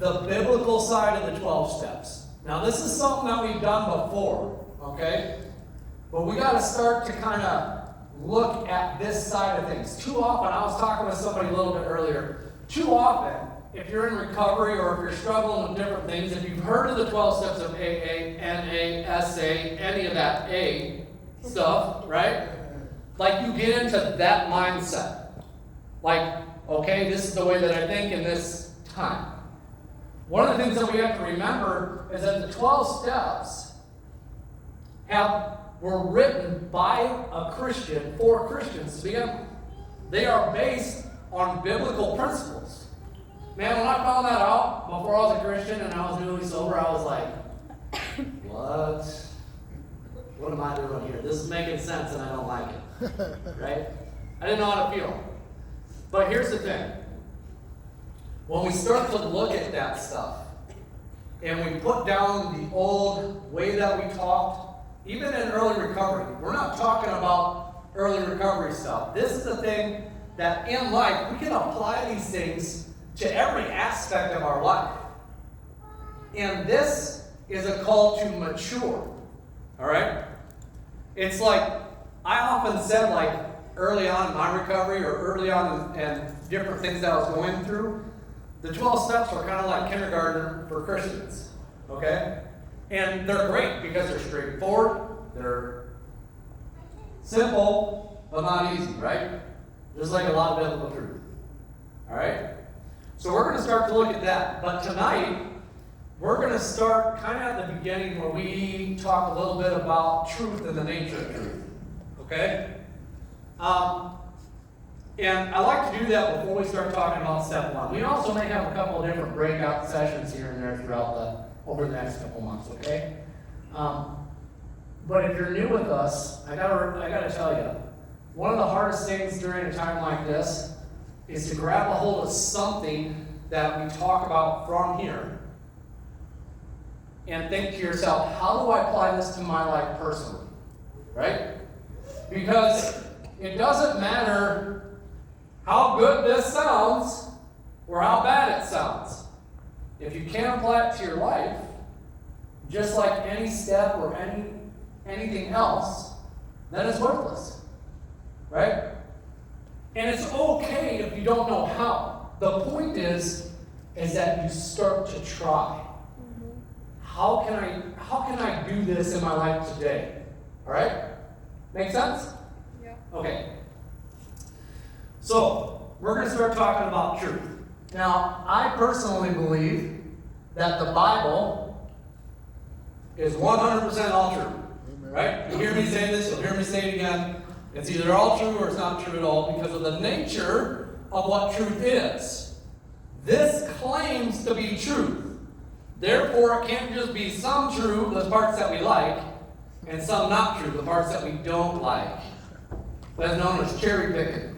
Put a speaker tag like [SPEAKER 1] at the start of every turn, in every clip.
[SPEAKER 1] the biblical side of the 12 steps. Now, this is something that we've done before, okay? But we got to start to kind of look at this side of things. Too often, I was talking with somebody a little bit earlier, too often, if you're in recovery or if you're struggling with different things, if you've heard of the 12 steps of AA, NA, SA, any of that A stuff, right? Like you get into that mindset. Like, okay, this is the way that I think in this time. One of the things that we have to remember is that the 12 steps were written by a Christian for Christians to begin with. They are based on biblical principles. Man, when I found that out before I was a Christian and I was newly sober, I was like, what? What am I doing here? This is making sense and I don't like it. Right? I didn't know how to feel. But here's the thing. When we start to look at that stuff and we put down the old way that we talked, even in early recovery, we're not talking about early recovery stuff. This is the thing that in life we can apply these things to every aspect of our life. And this is a call to mature. All right? It's like, I often said, like, early on in my recovery or early on in different things that I was going through, the 12 steps were kind of like kindergarten for Christians. Okay? And they're great because they're straightforward, they're simple, but not easy, right? Just like a lot of biblical truth. All right? So we're going to start to look at that. But tonight, we're going to start kind of at the beginning where we talk a little bit about truth and the nature of truth. Okay? And I like to do that before we start talking about step one. We also may have a couple of different breakout sessions here and there throughout over the next couple months, okay? But if you're new with us, I gotta tell you, one of the hardest things during a time like this is to grab a hold of something that we talk about from here and think to yourself, how do I apply this to my life personally? Right? Because it doesn't matter how good this sounds or how bad it sounds. If you can't apply it to your life, just like any step or anything else, then it's worthless. Right? And it's okay if you don't know how. The point is that you start to try. How can I do this in my life today? All right? Make sense? Yeah. Okay. So, we're going to start talking about truth. Now, I personally believe that the Bible is 100% all true. Right? You hear me say this, you'll hear me say it again. It's either all true or it's not true at all because of the nature of what truth is. This claims to be truth. Therefore, it can't just be some true, the parts that we like, and some not true, the parts that we don't like. That's known as cherry picking.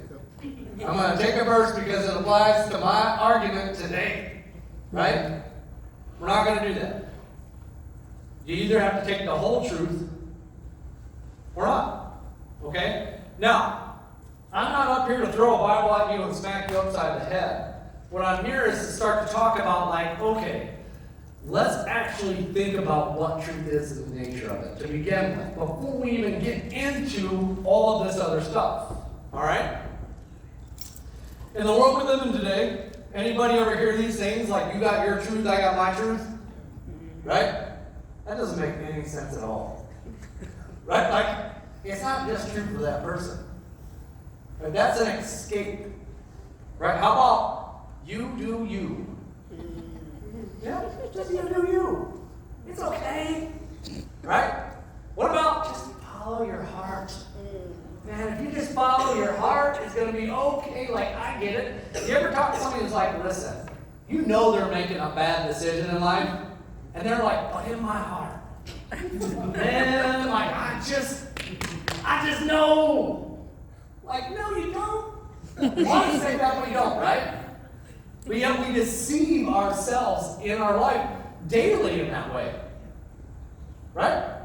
[SPEAKER 1] I'm going to take a verse because it applies to my argument today. Right? We're not going to do that. You either have to take the whole truth or not. Okay? Now, I'm not up here to throw a Bible at you and smack you upside the head. What I'm here is to start to talk about, like, okay, let's actually think about what truth is and the nature of it to begin with, before we even get into all of this other stuff. All right? In the world we live in today, anybody ever hear these things like, you got your truth, I got my truth? Right? That doesn't make any sense at all. Right? Like, it's not just true for that person. Right? That's an escape. Right? How about you do you? Yeah, just you do you. It's okay. Right? What about just follow your heart? Man, if you just follow your heart, it's going to be okay. Like, I get it. You ever talk to somebody who's like, listen, you know they're making a bad decision in life, and they're like, but in my heart, man, like, I just know. Like, no, you don't. You want to say that, but you don't, right? But yet we deceive ourselves in our life daily in that way. Right?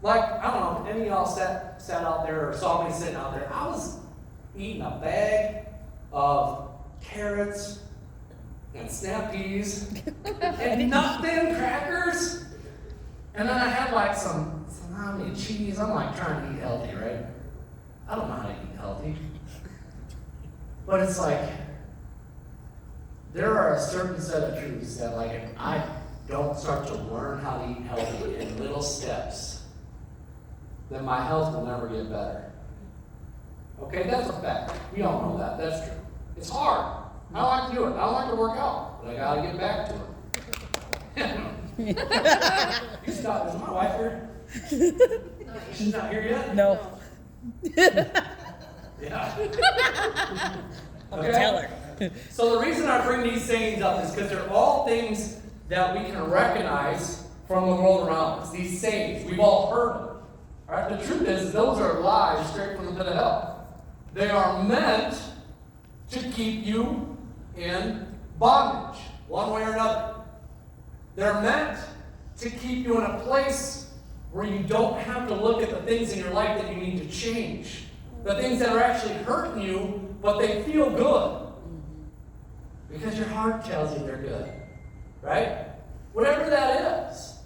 [SPEAKER 1] Like, I don't know, if any of y'all sat out there or saw me sitting out there, I was eating a bag of carrots and snap peas and nut thin crackers. And then I had like some salami and cheese. I'm like trying to eat healthy, right? I don't know how to eat healthy. But it's like, there are a certain set of truths that like if I don't start to learn how to eat healthy in little steps, then my health will never get better. Okay, that's a fact. We all know that. That's true. It's hard. I don't like to do it. I don't like to work out, but I gotta get back to it. You stop. Is my wife here? She's not here yet?
[SPEAKER 2] No.
[SPEAKER 1] Yeah.
[SPEAKER 2] I'll tell her.
[SPEAKER 1] So the reason I bring these sayings up is because they're all things that we can recognize from the world around us. These sayings, we've all heard them. All right? The truth is, those are lies straight from the pit of hell. They are meant to keep you in bondage, one way or another. They're meant to keep you in a place where you don't have to look at the things in your life that you need to change. The things that are actually hurting you, but they feel good. Because your heart tells you they're good. Right? Whatever that is.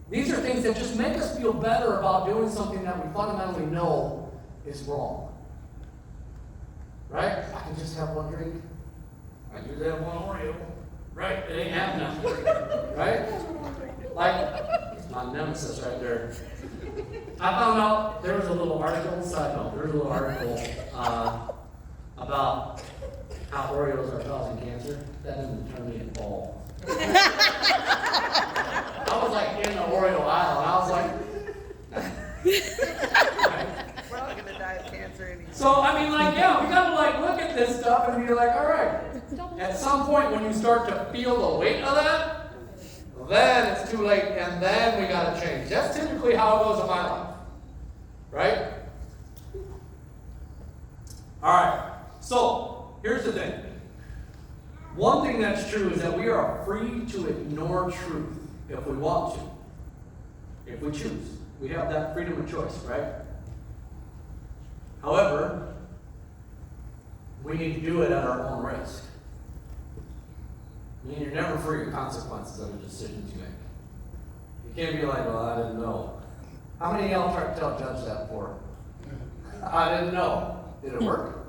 [SPEAKER 1] These are things that just make us feel better about doing something that we fundamentally know is wrong. Right? I can just have one drink. I can just have one Oreo. Right? It ain't happening. Right? Like, it's my nemesis right there. I found out there was a little article, side note, there was a little article about how Oreos are causing cancer. That didn't turn me into ball. I was like in the Oreo aisle, and I was like,
[SPEAKER 3] we're all gonna die of cancer anyway.
[SPEAKER 1] so I mean, like, yeah, we gotta like look at this stuff and be like, all right. At some point, when you start to feel the weight of that, then it's too late, and then we gotta change. That's typically how it goes in my life, right? All right. So here's the thing. One thing that's true is that we are free to ignore truth if we want to, if we choose. We have that freedom of choice, right? However, we need to do it at our own risk. I mean, you're never free of consequences of the decisions you make. You can't be like, well, I didn't know. How many of y'all tried to tell Judge that before? I didn't know. Did it work?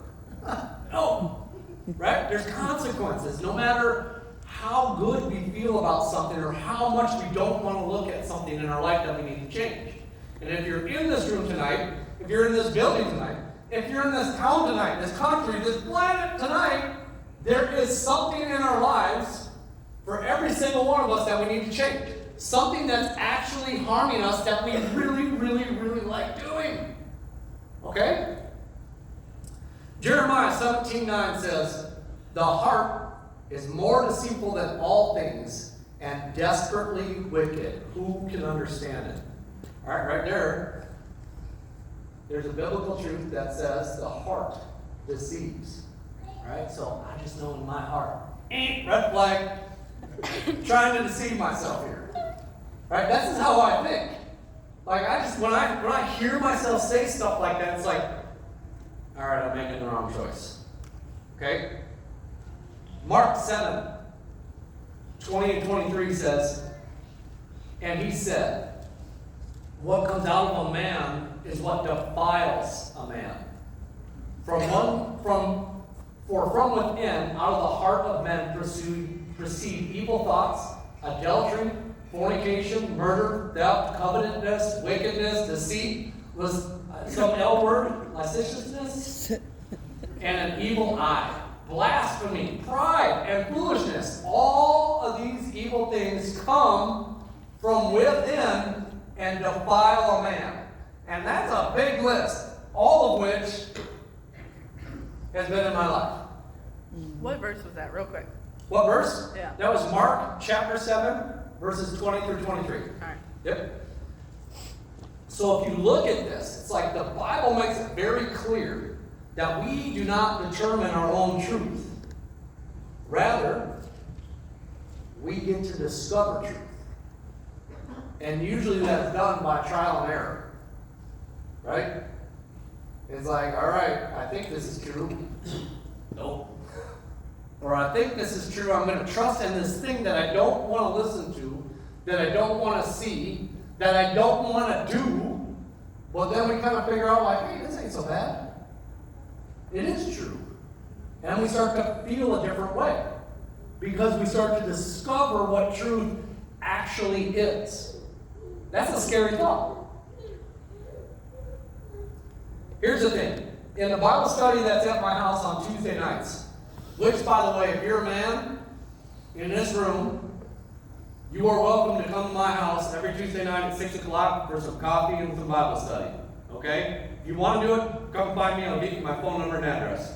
[SPEAKER 1] No. Right? There's consequences. No matter how good we feel about something or how much we don't want to look at something in our life that we need to change. And if you're in this room tonight, if you're in this building tonight, if you're in this town tonight, this country, this planet tonight, there is something in our lives for every single one of us that we need to change. Something that's actually harming us that we really, really, really like doing. Okay? Jeremiah 17:9 says, the heart is more deceitful than all things and desperately wicked. Who can understand it? All right, right there, there's a biblical truth that says the heart deceives. All right, so I just know in my heart, red flag, trying to deceive myself here. All right, this is how I think. Like when I hear myself say stuff like that, it's like, all right, I'm making the wrong choice. Okay? Mark 7:20 and 23 says, and he said, what comes out of a man is what defiles a man. For from within, out of the heart of men proceed evil thoughts, adultery, fornication, murder, theft, covetousness, wickedness, deceit, was some L word, lasciviousness, and an evil eye, blasphemy, pride, and foolishness. All of these evil things come from within and defile a man. And that's a big list, all of which has been in my life.
[SPEAKER 3] What verse was that, real quick?
[SPEAKER 1] What verse?
[SPEAKER 3] Yeah.
[SPEAKER 1] That was Mark chapter 7, verses 20 through 23.
[SPEAKER 3] All right.
[SPEAKER 1] Yep. So if you look at this, it's like the Bible makes it very clear that we do not determine our own truth. Rather, we get to discover truth. And usually that's done by trial and error. Right? It's like, all right, I think this is true. Nope. or I think this is true, I'm going to trust in this thing that I don't want to listen to, that I don't want to see, that I don't want to do, well, then we kind of figure out, like, hey, this ain't so bad. It is true. And we start to feel a different way because we start to discover what truth actually is. That's a scary thought. Here's the thing. In the Bible study that's at my house on Tuesday nights, which, by the way, if you're a man in this room, you are welcome to come to my house every Tuesday night at 6 o'clock for some coffee and some Bible study. Okay? If you want to do it, come find me. I'll give you my phone number and address.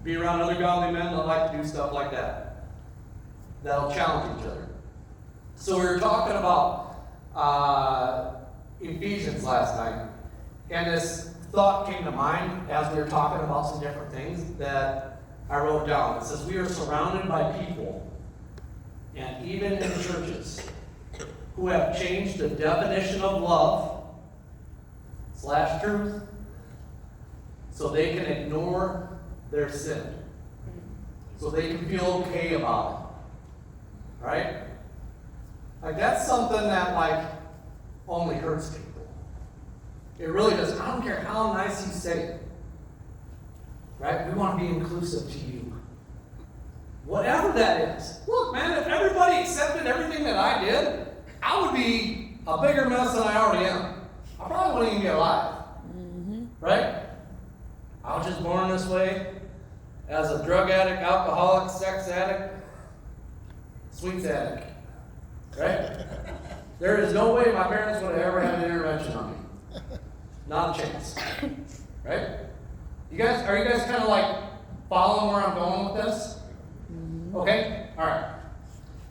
[SPEAKER 1] Be around other godly men that like to do stuff like that. That'll challenge each other. So we were talking about Ephesians last night. And this thought came to mind as we were talking about some different things that I wrote down. It says, we are surrounded by people, and even in churches, who have changed the definition of love / truth so they can ignore their sin. So they can feel okay about it. Right? Like, that's something that, like, only hurts people. It really does. I don't care how nice you say it. Right? We want to be inclusive to you. Whatever that is. Look, man, if everybody accepted everything that I did, I would be a bigger mess than I already am. I probably wouldn't even be alive. Mm-hmm. Right? I was just born this way as a drug addict, alcoholic, sex addict, sweets addict. Right? There is no way my parents would have ever had an intervention on me. Not a chance. Right? Are you guys kind of like following where I'm going with this? Okay? Alright.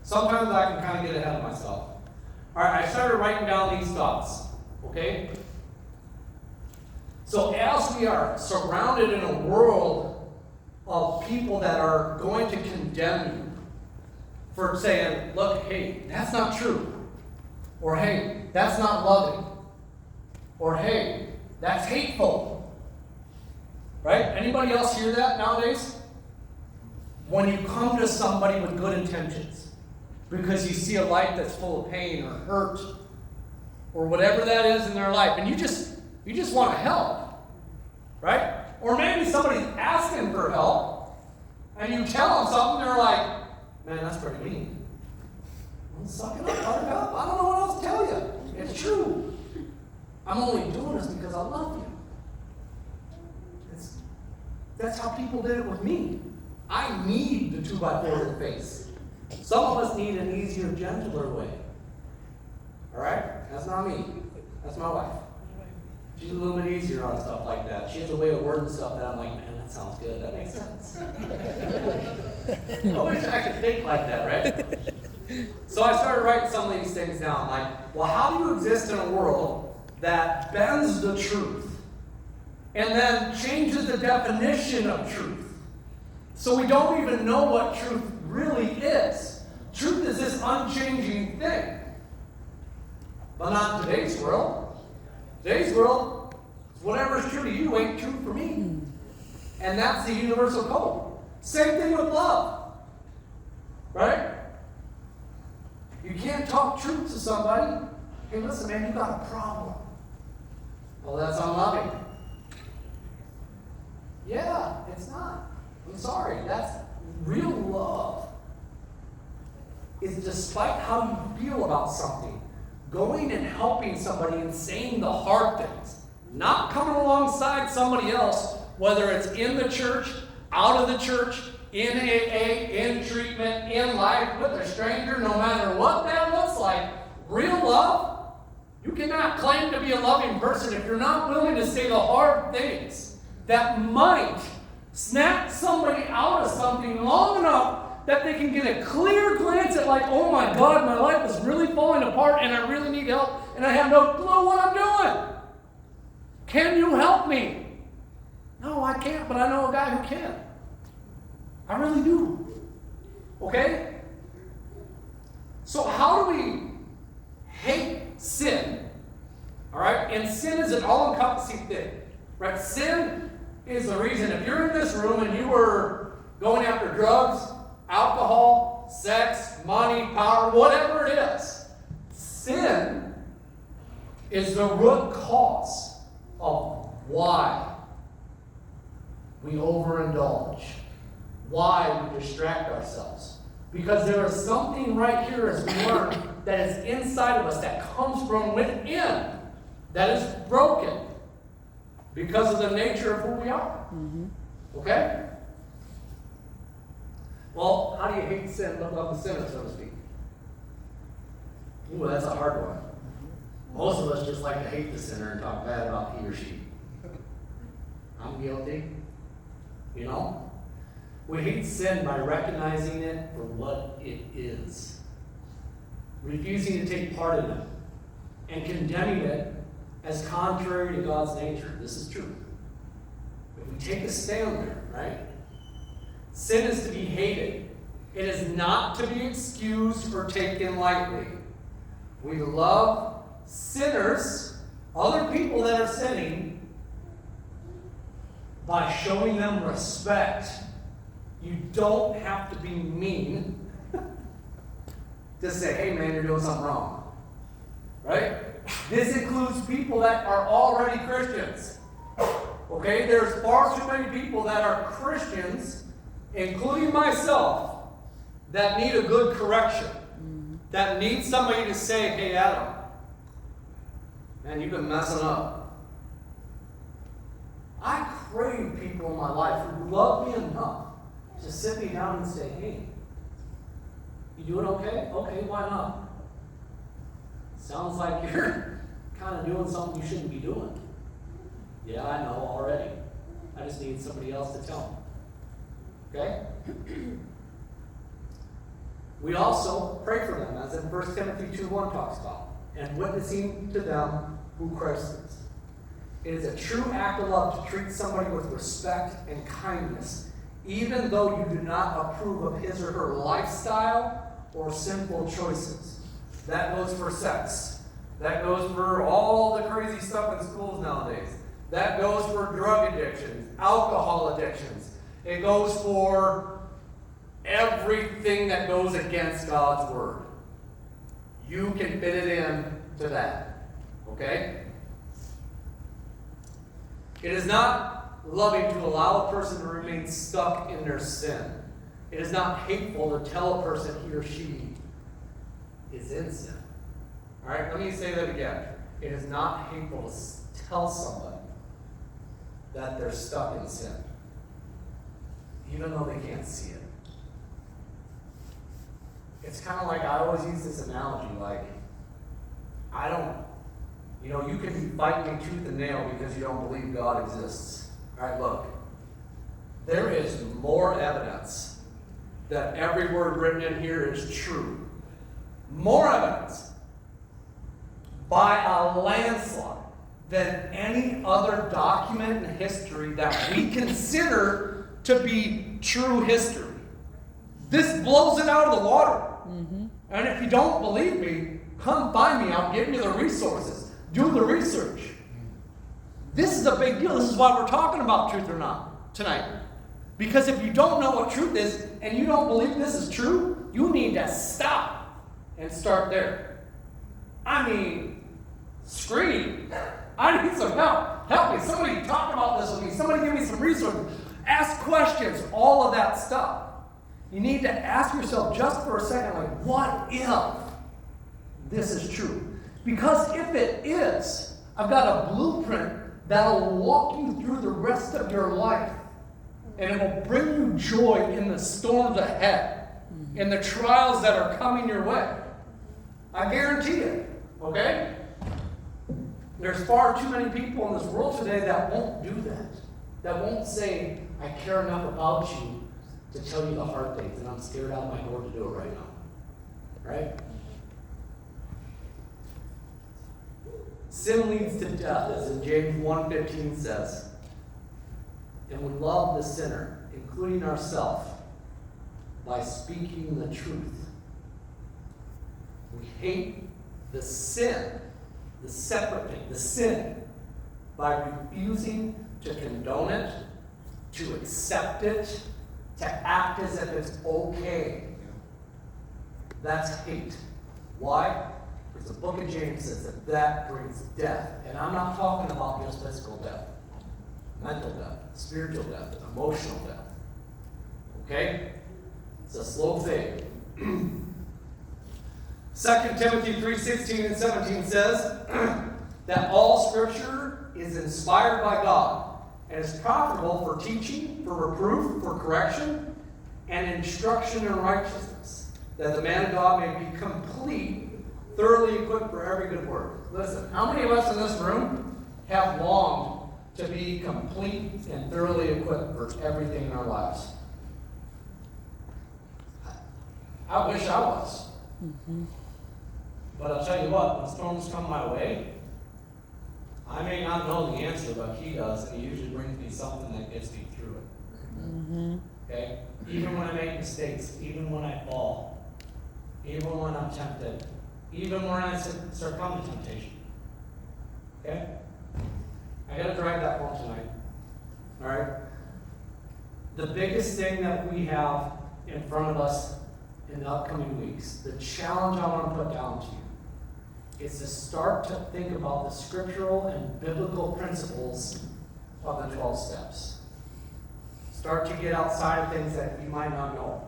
[SPEAKER 1] Sometimes I can kind of get ahead of myself. Alright, I started writing down these thoughts. Okay? So as we are surrounded in a world of people that are going to condemn you for saying, look, hey, that's not true. Or hey, that's not loving. Or hey, that's hateful. Right? Anybody else hear that nowadays? When you come to somebody with good intentions, because you see a life that's full of pain or hurt, or whatever that is in their life, and you just want to help, right? Or maybe somebody's asking for help, and you tell them something, they're like, man, that's pretty mean. Well, suck it up, buttercup. I don't know what else to tell you. It's true. I'm only doing this because I love you. That's how people did it with me. I need the 2x4 in the face. Some of us need an easier, gentler way. Alright? That's not me. That's my wife. She's a little bit easier on stuff like that. She has a way of wording stuff that I'm like, man, that sounds good. That makes sense. I wish I could think like that, right? So I started writing some of these things down. Like, well, how do you exist in a world that bends the truth and then changes the definition of truth? So we don't even know what truth really is. Truth is this unchanging thing. But not in today's world. Today's world, whatever is true to you ain't true for me. And that's the universal code. Same thing with love. Right? You can't talk truth to somebody. Hey, listen, man, you got a problem. Well, that's unloving. Yeah, it's not. I'm sorry. That's real love. Is despite how you feel about something, going and helping somebody and saying the hard things, not coming alongside somebody else, whether it's in the church, out of the church, in AA, in treatment, in life, with a stranger, no matter what that looks like. Real love, you cannot claim to be a loving person if you're not willing to say the hard things that might snap somebody out of something long enough that they can get a clear glance at, like, oh my God, my life is really falling apart and I really need help and I have no clue what I'm doing. Can you help me? No, I can't, but I know a guy who can. I really do. Okay? So how do we hate sin? All right? And sin is an all-encompassing thing. Right? Sin is the reason, if you're in this room and you were going after drugs, alcohol, sex, money, power, whatever it is. Sin is the root cause of why we overindulge, why we distract ourselves. Because there is something right here, as we learn, that is inside of us, that comes from within, that is broken because of the nature of who we are. Okay? Well, how do you hate sin, love the sinner, so to speak? Ooh, that's a hard one. Most of us just like to hate the sinner and talk bad about he or she. I'm guilty. You know? We hate sin by recognizing it for what it is, refusing to take part in it, and condemning it as contrary to God's nature. This is true. If we take a stand there, right? Sin is to be hated. It is not to be excused or taken lightly. We love sinners, other people that are sinning, by showing them respect. You don't have to be mean to say, hey man, you're doing something wrong. Right? This includes people that are already Christians. Okay? There's far too many people that are Christians, including myself, that need a good correction. That need somebody to say, hey Adam, man, you've been messing up. I crave people in my life who love me enough to sit me down and say, hey, you doing okay? Okay, why not? Sounds like you're kind of doing something you shouldn't be doing. Yeah, I know already. I just need somebody else to tell me. Okay? We also pray for them, as in 1 Timothy 2:1 talks about, and witnessing to them who Christ is. It is a true act of love to treat somebody with respect and kindness, even though you do not approve of his or her lifestyle or sinful choices. That goes for sex. That goes for all the crazy stuff in schools nowadays. That goes for drug addictions, alcohol addictions. It goes for everything that goes against God's word. You can fit it in to that. Okay? It is not loving to allow a person to remain stuck in their sin. It is not hateful to tell a person he or she is in sin. All right, let me say that again. It is not hateful to tell somebody that they're stuck in sin, even though they can't see it. It's kind of like, I always use this analogy, like, you can be fighting me tooth and nail because you don't believe God exists. All right, look. There is more evidence that every word written in here is true. More evidence by a landslide than any other document in history that we consider to be true history. This blows it out of the water. And if you don't believe me, come find me. I'll give you the resources. Do the research. This is a big deal. This is why we're talking about truth or not tonight. Because if you don't know what truth is and you don't believe this is true, you need to stop and start there. I mean, scream. I need some help. Help me. Somebody talk about this with me. Somebody give me some resources. Ask questions. All of that stuff. You need to ask yourself just for a second, like, what if this is true? Because if it is, I've got a blueprint that'll walk you through the rest of your life. And it will bring you joy in the storms ahead, in the trials that are coming your way. I guarantee it, okay? There's far too many people in this world today that won't do that. That won't say, I care enough about you to tell you the hard things, and I'm scared out of my door to do it right now. Right? Sin leads to death, as in James 1:15 says. And we love the sinner, including ourselves, by speaking the truth. We hate the sin, the separate thing, the sin, by refusing to condone it, to accept it, to act as if it's okay. That's hate. Why? Because the book of James says that that brings death. And I'm not talking about just physical death, mental death, spiritual death, emotional death. Okay? It's a slow fade. 2 Timothy 3:16 and 17 says that all scripture is inspired by God and is profitable for teaching, for reproof, for correction, and instruction in righteousness, that the man of God may be complete, thoroughly equipped for every good work. Listen, how many of us in this room have longed to be complete and thoroughly equipped for everything in our lives? I wish I was. But I'll tell you what, when storms come my way, I may not know the answer, but he does, and he usually brings me something that gets me through it. Okay? Even when I make mistakes, even when I fall, even when I'm tempted, even when I succumb to temptation. Okay? I gotta drive that home tonight. Alright? The biggest thing that we have in front of us in the upcoming weeks, the challenge I want to put down to you, is to start to think about the scriptural and biblical principles of the 12 steps. Start to get outside of things that you might not know.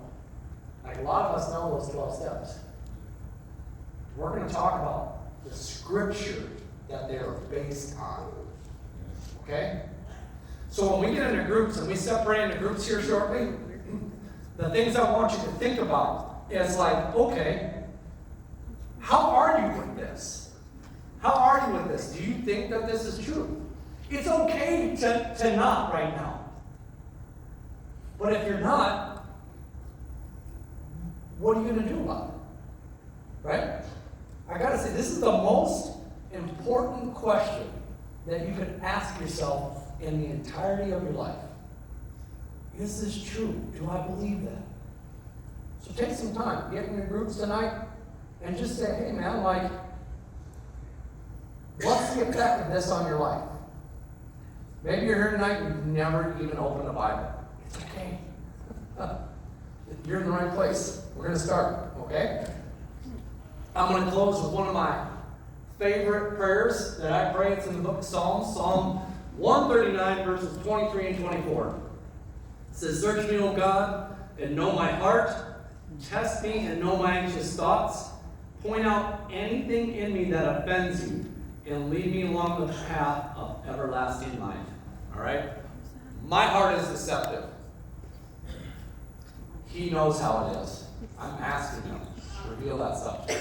[SPEAKER 1] Like a lot of us know those 12 steps. We're going to talk about the scripture that they are based on. Okay? So when we get into groups, and we separate into groups here shortly, the things I want you to think about is like, okay, how are you with this? How are you with this? Do you think that this is true? It's okay to not right now. But if you're not, what are you going to do about it? Right? I got to say, this is the most important question that you could ask yourself in the entirety of your life. Is this true? Do I believe that? So take some time, get in your groups tonight, and just say, hey man, like, what's the effect of this on your life? Maybe you're here tonight and you've never even opened a Bible. It's okay. You're in the right place. We're going to start, okay? I'm going to close with one of my favorite prayers that I pray. It's in the book of Psalms, Psalm 139, verses 23 and 24. It says, search me, O God, and know my heart. Test me and know my anxious thoughts. Point out anything in me that offends you, and lead me along the path of everlasting life. All right? My heart is deceptive. He knows how it is. I'm asking him to reveal that stuff to me.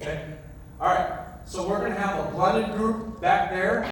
[SPEAKER 1] Okay? All right. So we're going to have a blended group back there.